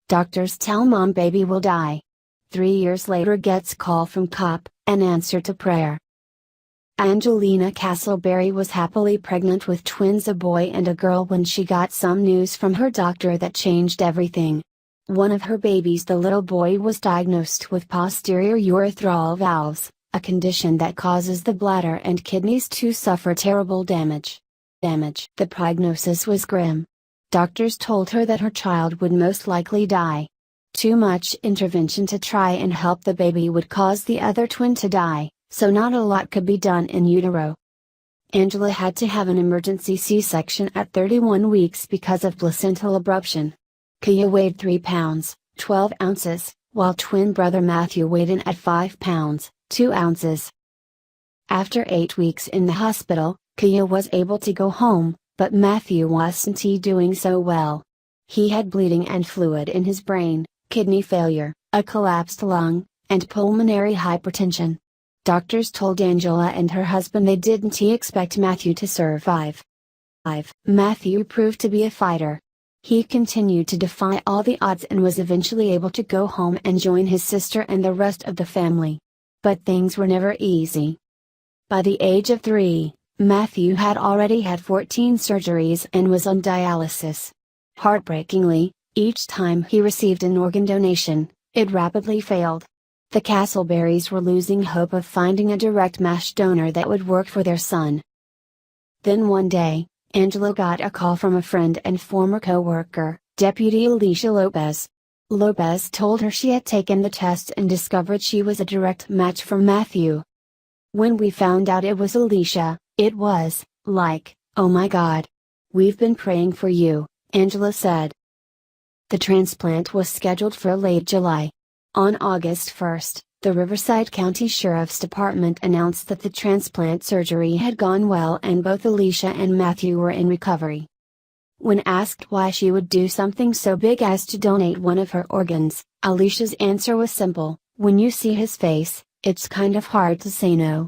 Doctors tell mom baby will die. 3 years later gets call from cop, an answer to prayer. Angelina Castleberry was happily pregnant with twins, a boy and a girl, when she got some news from her doctor that changed everything. One of her babies, the little boy, was diagnosed with posterior urethral valves, a condition that causes the bladder and kidneys to suffer terrible damage. The prognosis was grim. Doctors told her that her child would most likely die. Too much intervention to try and help the baby would cause the other twin to die, so not a lot could be done in utero. Angela had to have an emergency C-section at 31 weeks because of placental abruption. Kia weighed 3 pounds, 12 ounces, while twin brother Matthew weighed in at 5 pounds, 2 ounces. After 8 weeks in the hospital, Kia was able to go home, but Matthew wasn't doing so well. He had bleeding and fluid in his brain, kidney failure, a collapsed lung, and pulmonary hypertension. Doctors told Angela and her husband they didn't expect Matthew to survive. Matthew proved to be a fighter. He continued to defy all the odds and was eventually able to go home and join his sister and the rest of the family. But things were never easy. By the age of 3, Matthew had already had 14 surgeries and was on dialysis. Heartbreakingly, each time he received an organ donation, it rapidly failed. The Castleberrys were losing hope of finding a direct match donor that would work for their son. Then one day, Angela got a call from a friend and former co-worker, Deputy Alicia Lopez. Lopez told her she had taken the test and discovered she was a direct match for Matthew. When we found out it was Alicia, it was, like, oh my God. We've been praying for you, Angela said. The transplant was scheduled for late July. On August 1, the Riverside County Sheriff's Department announced that the transplant surgery had gone well and both Alicia and Matthew were in recovery. When asked why she would do something so big as to donate one of her organs, Alicia's answer was simple: when you see his face, it's kind of hard to say no.